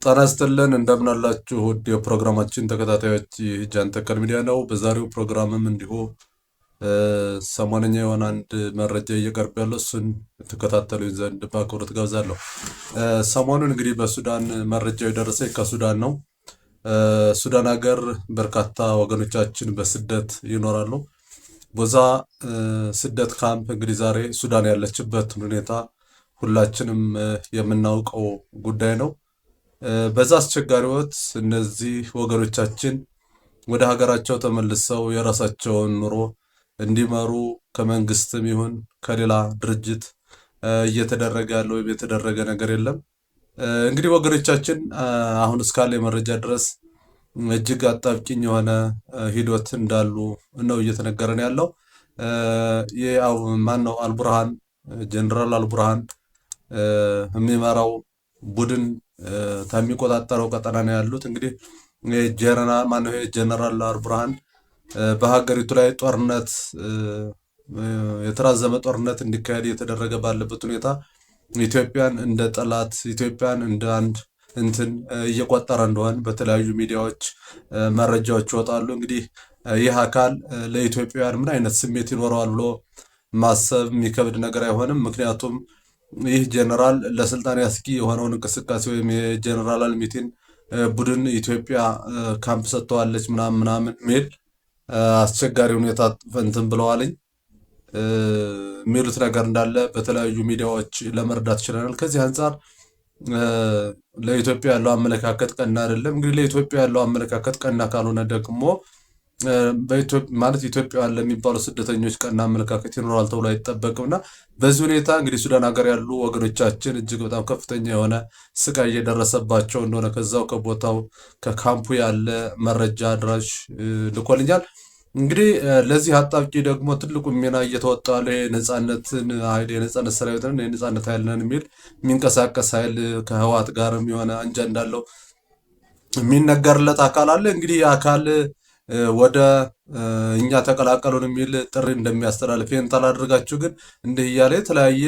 ጤና ይስጥልን እንደምን አላችሁ ውድ የፕሮግራማችን ተከታታዮች፣ ይህ ጃን ተከል ሚዲያ ነው። በዛሬው ፕሮግራምም እንዲሁ ሰሞነኛ የሆነ አንድ መረጃ እየቀርብ ያለው እሱን ተከታተሉኝ ዘንድ በአክብሮት ጋብዛለሁ። ሰሞኑን እንግዲህ በሱዳን መረጃው የደረሰኝ ከሱዳን ነው። ሱዳን ሀገር በርካታ ወገኖቻችን በስደት ይኖራሉ። በዛ ስደት ካምፕ እንግዲህ ዛሬ ሱዳን ያለችበት ሁኔታ ሁላችንም የምናውቀው ጉዳይ ነው። በዛ አስቸጋሪ ወቅት እነዚህ ወገኖቻችን ወደ ሀገራቸው ተመልሰው የራሳቸውን ኑሮ እንዲመሩ ከመንግስትም ይሁን ከሌላ ድርጅት እየተደረገ ያለው ወይም የተደረገ ነገር የለም። እንግዲህ ወገኖቻችን አሁን እስካለ መረጃ ድረስ እጅግ አጣብቂኝ የሆነ ሂደት እንዳሉ ነው እየተነገረን ያለው። ማን ነው አልቡርሃን ጀነራል አልቡርሃን የሚመራው ቡድን ከሚቆጣጠረው ቀጠና ነው ያሉት። እንግዲህ ጀነራል አልቡርሃን በሀገሪቱ ላይ ጦርነት የተራዘመ ጦርነት እንዲካሄድ እየተደረገ ባለበት ሁኔታ ኢትዮጵያን እንደ ጠላት ኢትዮጵያን እንደ አንድ እንትን እየቆጠረ እንደሆነ በተለያዩ ሚዲያዎች መረጃዎች ይወጣሉ። እንግዲህ ይህ አካል ለኢትዮጵያውያን ምን አይነት ስሜት ይኖረዋል ብሎ ማሰብ የሚከብድ ነገር አይሆንም። ምክንያቱም ይህ ጀነራል ለስልጣን ያስጊ የሆነውን እንቅስቃሴ ወይም የጀነራል አልሚቲን ቡድን ኢትዮጵያ ካምፕ ሰጥተዋለች ምናምን ሚል አስቸጋሪ ሁኔታ እንትን ብለዋልኝ የሚሉት ነገር እንዳለ በተለያዩ ሚዲያዎች ለመረዳት ይችላል። ከዚህ አንጻር ለኢትዮጵያ ያለው አመለካከት ቀና አይደለም። እንግዲህ ለኢትዮጵያ ያለው አመለካከት ቀና ካልሆነ ደግሞ ማለት ኢትዮጵያውያን ለሚባሉ ስደተኞች ቀና አመለካከት ይኖራል ተብሎ አይጠበቅምና በዚህ ሁኔታ እንግዲህ ሱዳን ሀገር ያሉ ወገኖቻችን እጅግ በጣም ከፍተኛ የሆነ ስቃይ እየደረሰባቸው እንደሆነ ከዛው ከቦታው ከካምፑ ያለ መረጃ አድራሽ ልኮልኛል። እንግዲህ ለዚህ አጣብቂ ደግሞ ትልቁ ሚና እየተወጣ ያለ የነጻነትን ኃይል የነጻነት ሰራዊትን የነጻነት ኃይል ነን የሚል የሚንቀሳቀስ ኃይል ከህወሓት ጋርም የሆነ አንጃ እንዳለው የሚነገርለት አካል አለ። እንግዲህ አካል ወደ እኛ ተቀላቀሉን የሚል ጥሪ እንደሚያስተላልፍ ይህን ታላደርጋችሁ ግን እንዲህ እያለ የተለያየ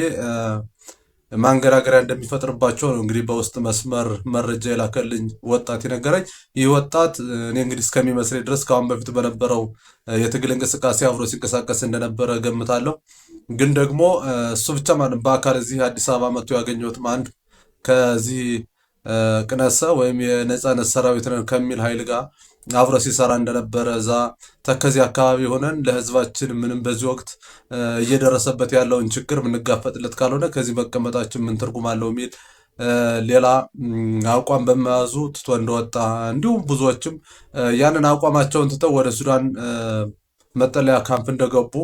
ማንገራገሪያ እንደሚፈጥርባቸው ነው እንግዲህ በውስጥ መስመር መረጃ የላከልኝ ወጣት የነገረኝ። ይህ ወጣት እኔ እንግዲህ እስከሚመስለኝ ድረስ ከአሁን በፊት በነበረው የትግል እንቅስቃሴ አብሮ ሲንቀሳቀስ እንደነበረ ገምታለሁ። ግን ደግሞ እሱ ብቻ ማለት በአካል እዚህ አዲስ አበባ መጥቶ ያገኘሁትም አንድ ከዚህ ቅነሰ ወይም የነጻነት ሰራዊት ነን ከሚል ኃይል ጋር አብሮ ሲሰራ እንደነበረ እዛ ተከዚ አካባቢ ሆነን ለህዝባችን ምንም በዚህ ወቅት እየደረሰበት ያለውን ችግር ምንጋፈጥለት ካልሆነ ከዚህ መቀመጣችን ምን ትርጉም አለው የሚል ሌላ አቋም በመያዙ ትቶ እንደወጣ እንዲሁም ብዙዎችም ያንን አቋማቸውን ትተው ወደ ሱዳን መጠለያ ካምፕ እንደገቡ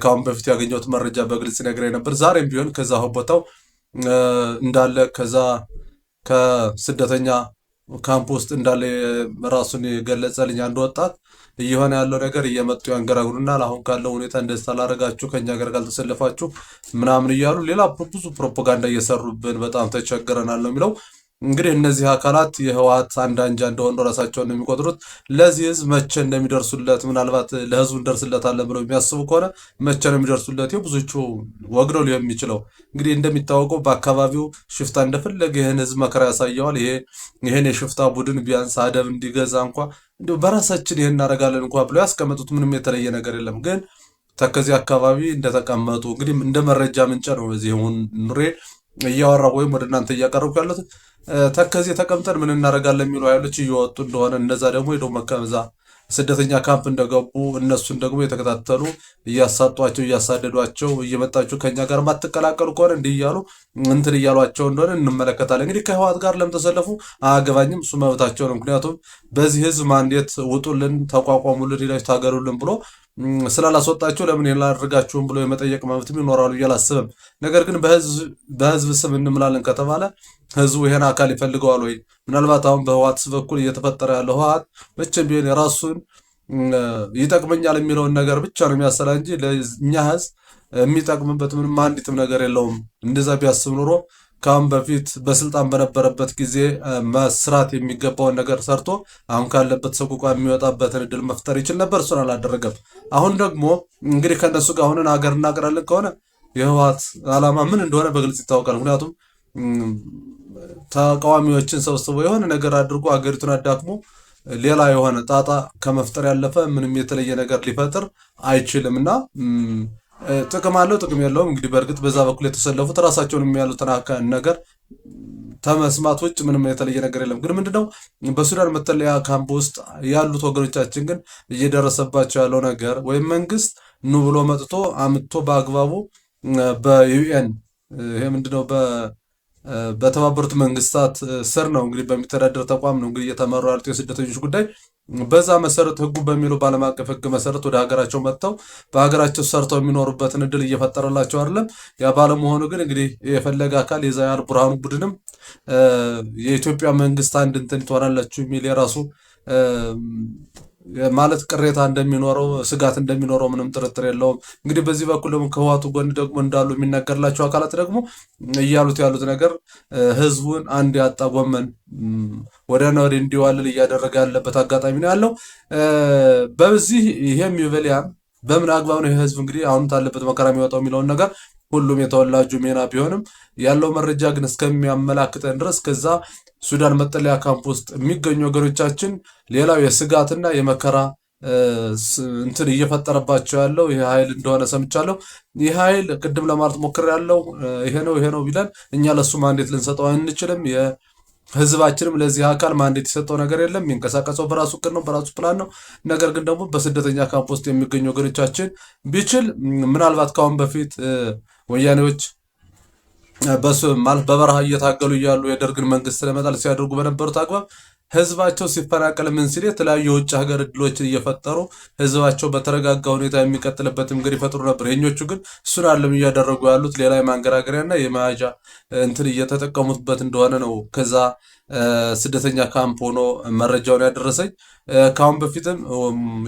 ከአሁን በፊት ያገኘሁት መረጃ በግልጽ ነግረኝ ነበር። ዛሬም ቢሆን ከዛ ቦታው እንዳለ ከዛ ከስደተኛ ካምፕ ውስጥ እንዳለ ራሱን የገለጸልኝ አንድ ወጣት እየሆነ ያለው ነገር እየመጡ ያንገራግሩናል። አሁን ካለው ሁኔታ እንደዚህ ታላረጋችሁ ከኛ ጋር ካልተሰለፋችሁ ምናምን እያሉ ሌላ ብዙ ፕሮፓጋንዳ እየሰሩብን በጣም ተቸግረናል ነው የሚለው። እንግዲህ እነዚህ አካላት የህወሓት አንድ አንጃ እንደሆኑ ራሳቸውን የሚቆጥሩት ለዚህ ህዝብ መቼ እንደሚደርሱለት ምናልባት ለህዝቡ እንደርስለታለን ብለው የሚያስቡ ከሆነ መቼ ነው የሚደርሱለት? ብዙዎቹ ወግነው ሊሆን የሚችለው እንግዲህ እንደሚታወቀው በአካባቢው ሽፍታ እንደፈለገ ይህን ህዝብ መከራ ያሳየዋል። ይህን የሽፍታ ቡድን ቢያንስ አደብ እንዲገዛ እንኳ እንዲሁ በራሳችን ይህን እናደርጋለን እንኳ ብለው ያስቀመጡት ምንም የተለየ ነገር የለም። ግን ተከዚህ አካባቢ እንደተቀመጡ እንግዲህ እንደ መረጃ ምንጭ ነው እዚህ ኑሬ እያወራ ወይም ወደ እናንተ እያቀረብኩ ያሉት ተከዚህ ተቀምጠን ምን እናደርጋለን የሚሉ ኃይሎች እየወጡ እንደሆነ እነዛ ደግሞ ሄደው መከመዛ ስደተኛ ካምፕ እንደገቡ እነሱን ደግሞ የተከታተሉ እያሳጧቸው እያሳደዷቸው እየመጣችሁ ከኛ ጋር ማትቀላቀሉ ከሆነ እንዲህ እያሉ እንትን እያሏቸው እንደሆነ እንመለከታለን። እንግዲህ ከህወሓት ጋር ለምተሰለፉ አያገባኝም፣ እሱ መብታቸው ነው። ምክንያቱም በዚህ ህዝብ ማንዴት ውጡልን፣ ተቋቋሙልን፣ ሄዳችሁ ታገሉልን ብሎ ስላላስወጣቸው ለምን ያላደርጋችሁም ብሎ የመጠየቅ መብትም ይኖራሉ ብዬ አላስብም። ነገር ግን በህዝብ ስም እንምላለን ከተባለ ህዝቡ ይሄን አካል ይፈልገዋል ወይ? ምናልባት አሁን በህወሓት በኩል እየተፈጠረ ያለው ህወሓት መቼም ቢሆን የራሱን ይጠቅመኛል የሚለውን ነገር ብቻ ነው የሚያሰላ እንጂ ለእኛ ህዝብ የሚጠቅምበት ምንም አንዲትም ነገር የለውም። እንደዛ ቢያስብ ኑሮ ከአሁን በፊት በስልጣን በነበረበት ጊዜ መስራት የሚገባውን ነገር ሰርቶ አሁን ካለበት ሰቆቃ የሚወጣበትን እድል መፍጠር ይችል ነበር። እሱን አላደረገም። አሁን ደግሞ እንግዲህ ከነሱ ጋር ሆነን ሀገር እናቅራለን ከሆነ የህወሓት ዓላማ ምን እንደሆነ በግልጽ ይታወቃል። ምክንያቱም ተቃዋሚዎችን ሰብስቦ የሆነ ነገር አድርጎ አገሪቱን አዳክሞ ሌላ የሆነ ጣጣ ከመፍጠር ያለፈ ምንም የተለየ ነገር ሊፈጥር አይችልም እና ጥቅም አለው ጥቅም የለውም። እንግዲህ በእርግጥ በዛ በኩል የተሰለፉት ራሳቸውን የሚያሉትን ነገር ተመስማት ውጭ ምንም የተለየ ነገር የለም። ግን ምንድነው በሱዳን መጠለያ ካምፕ ውስጥ ያሉት ወገኖቻችን ግን እየደረሰባቸው ያለው ነገር ወይም መንግስት ኑ ብሎ መጥቶ አምጥቶ በአግባቡ በዩኤን ይሄ ምንድነው በተባበሩት መንግስታት ስር ነው እንግዲህ በሚተዳደር ተቋም ነው እንግዲህ እየተመሩ ያሉት የስደተኞች ጉዳይ። በዛ መሰረት ህጉ በሚለው በዓለም አቀፍ ህግ መሰረት ወደ ሀገራቸው መጥተው በሀገራቸው ሰርተው የሚኖሩበትን እድል እየፈጠረላቸው አይደለም። ያ ባለመሆኑ ግን እንግዲህ የፈለገ አካል የዛያር ብርሃኑ ቡድንም የኢትዮጵያ መንግስት አንድ እንትን ትሆናላችሁ የሚል የራሱ ማለት ቅሬታ እንደሚኖረው ስጋት እንደሚኖረው ምንም ጥርጥር የለውም። እንግዲህ በዚህ በኩል ደግሞ ከህዋቱ ጎን ደግሞ እንዳሉ የሚነገርላቸው አካላት ደግሞ እያሉት ያሉት ነገር ህዝቡን አንድ ያጣ ጎመን ወዲያና ወዲህ እንዲዋልል እያደረገ ያለበት አጋጣሚ ነው ያለው። በዚህ ይሄም ይበልያም በምን አግባብ ነው ህዝብ እንግዲህ አሁን ታለበት መከራ የሚወጣው የሚለውን ነገር ሁሉም የተወላጁ ሜና ቢሆንም ያለው መረጃ ግን እስከሚያመላክተን ድረስ ከዛ ሱዳን መጠለያ ካምፕ ውስጥ የሚገኙ ወገኖቻችን ሌላው የስጋትና የመከራ እንትን እየፈጠረባቸው ያለው ይሄ ኃይል እንደሆነ ሰምቻለሁ። ይህ ኃይል ቅድም ለማለት ሞክሬያለሁ። ይሄ ነው ቢለን እኛ ለሱ ማንዴት ልንሰጠው አንችልም። ህዝባችንም ለዚህ አካል ማንዴት የሰጠው ነገር የለም። የሚንቀሳቀሰው በራሱ እቅድ ነው፣ በራሱ ፕላን ነው። ነገር ግን ደግሞ በስደተኛ ካምፕ ውስጥ የሚገኙ ወገኖቻችን ቢችል ምናልባት ካሁን በፊት ወያኔዎች ማለት በበረሃ እየታገሉ እያሉ የደርግን መንግስት ለመጣል ሲያደርጉ በነበሩት አግባብ ህዝባቸው ሲፈናቀል ምን ሲል የተለያዩ የውጭ ሀገር እድሎችን እየፈጠሩ ህዝባቸው በተረጋጋ ሁኔታ የሚቀጥልበት መንገድ ይፈጥሩ ነበር። የኞቹ ግን እሱን አለም እያደረጉ ያሉት ሌላ የማንገራገሪያና የመያዣ እንትን እየተጠቀሙበት እንደሆነ ነው ከዛ ስደተኛ ካምፕ ሆኖ መረጃውን ያደረሰኝ። ካሁን በፊትም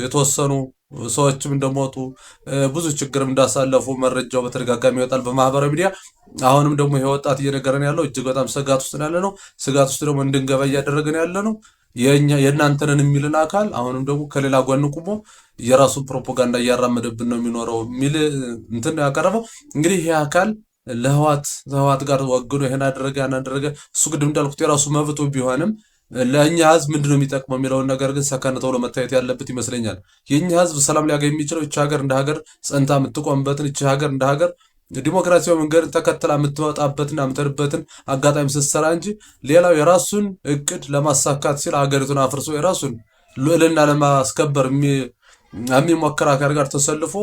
የተወሰኑ ሰዎችም እንደሞቱ ብዙ ችግርም እንዳሳለፉ መረጃው በተደጋጋሚ ይወጣል በማህበራዊ ሚዲያ። አሁንም ደግሞ ይሄ ወጣት እየነገረን ያለው እጅግ በጣም ስጋት ውስጥ ያለ ነው። ስጋት ውስጥ ደግሞ እንድንገባ እያደረገን ያለ ነው የእናንተንን የሚልን አካል አሁንም ደግሞ ከሌላ ጎን ቁሞ የራሱን ፕሮፓጋንዳ እያራመደብን ነው የሚኖረው የሚል እንትን ያቀረበው። እንግዲህ ይሄ አካል ለህዋት ጋር ወግኖ ይሄን አደረገ ያን አደረገ እሱ ግድም እንዳልኩት የራሱ መብቱ ቢሆንም ለእኛ ህዝብ ምንድነው የሚጠቅመው የሚለውን ነገር ግን ሰከን ተብሎ መታየት ያለበት ይመስለኛል። የኛ ህዝብ ሰላም ሊያገኝ የሚችለው እቺ ሀገር እንደ ሀገር ጸንታ የምትቆምበትን እቺ ሀገር እንደ ሀገር ዲሞክራሲያዊ መንገድን ተከትላ የምትወጣበትና የምትሄድበትን አጋጣሚ ስትሰራ እንጂ ሌላው የራሱን እቅድ ለማሳካት ሲል ሀገሪቱን አፍርሶ የራሱን ልዕልና ለማስከበር የሚሞክር አካል ጋር ተሰልፎ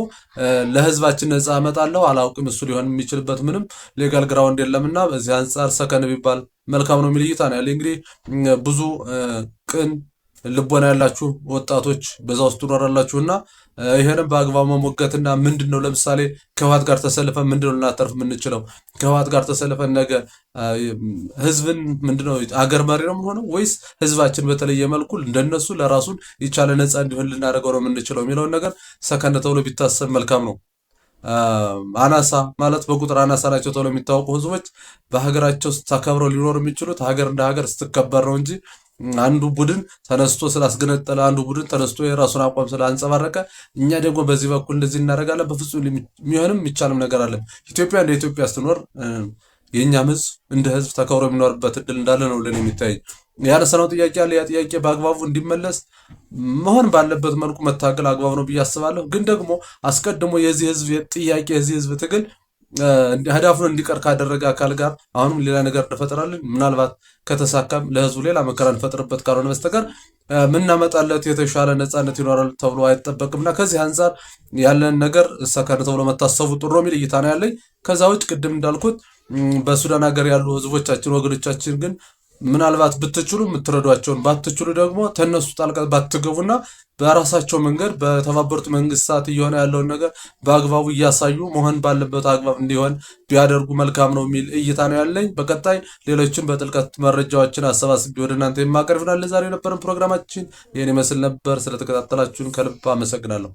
ለህዝባችን ነፃ አመጣለሁ አላውቅም እሱ ሊሆን የሚችልበት ምንም ሌጋል ግራውንድ የለምና በዚህ አንጻር ሰከን ቢባል መልካም ነው የሚል እይታ ነው ያለ። እንግዲህ ብዙ ቅን ልቦና ያላችሁ ወጣቶች በዛ ውስጥ ትኖራላችሁና ይሄንን በአግባቡ መሞገትና ምንድነው ለምሳሌ ከህዋት ጋር ተሰልፈን ምንድነው ልናተርፍ የምንችለው? ከህዋት ጋር ተሰልፈን ነገ ህዝብን ምንድነው አገር መሪ ነው የምንሆነው ወይስ ህዝባችን በተለየ መልኩ እንደነሱ ለራሱን የቻለ ነፃ እንዲሆን ልናደርገው ነው የምንችለው የሚለውን ነገር ሰከን ተብሎ ቢታሰብ መልካም ነው። አናሳ ማለት በቁጥር አናሳ ናቸው ተብሎ የሚታወቁ ህዝቦች በሀገራቸው ተከብረው ሊኖሩ የሚችሉት ሀገር እንደ ሀገር ስትከበር ነው እንጂ አንዱ ቡድን ተነስቶ ስላስገነጠለ አንዱ ቡድን ተነስቶ የራሱን አቋም ስላንጸባረቀ እኛ ደግሞ በዚህ በኩል እንደዚህ እናደርጋለን በፍጹም የሚሆንም የሚቻልም ነገር አለ። ኢትዮጵያ እንደ ኢትዮጵያ ስትኖር የኛም ህዝብ እንደ ህዝብ ተከብሮ የሚኖርበት እድል እንዳለ ነው ለኔ የሚታይ። ያነሳነው ጥያቄ አለ። ያ ጥያቄ በአግባቡ እንዲመለስ መሆን ባለበት መልኩ መታገል አግባብ ነው ብዬ አስባለሁ። ግን ደግሞ አስቀድሞ የዚህ ህዝብ ጥያቄ የዚህ ህዝብ ትግል ህዳፉን እንዲቀር ካደረገ አካል ጋር አሁንም ሌላ ነገር እንፈጥራለን። ምናልባት ከተሳካም ለህዝቡ ሌላ መከራ እንፈጥርበት ካልሆነ በስተቀር ምናመጣለት የተሻለ ነፃነት ይኖራል ተብሎ አይጠበቅምና ከዚህ አንፃር ያለን ነገር ሰከን ተብሎ መታሰቡ ጥሩ ነው የሚል እይታ ነው ያለኝ። ከዛ ውጭ ቅድም እንዳልኩት በሱዳን ሀገር ያሉ ህዝቦቻችን ወገኖቻችን ግን ምናልባት ብትችሉ የምትረዷቸውን ባትችሉ ደግሞ ተነሱ ጣልቃ ባትገቡና በራሳቸው መንገድ በተባበሩት መንግስታት እየሆነ ያለውን ነገር በአግባቡ እያሳዩ መሆን ባለበት አግባብ እንዲሆን ቢያደርጉ መልካም ነው የሚል እይታ ነው ያለኝ። በቀጣይ ሌሎችን በጥልቀት መረጃዎችን አሰባስቤ ወደ እናንተ የማቀርብ ይሆናል። ለዛሬ የነበረን ፕሮግራማችን ይህን ይመስል ነበር። ስለተከታተላችሁን ከልብ አመሰግናለሁ።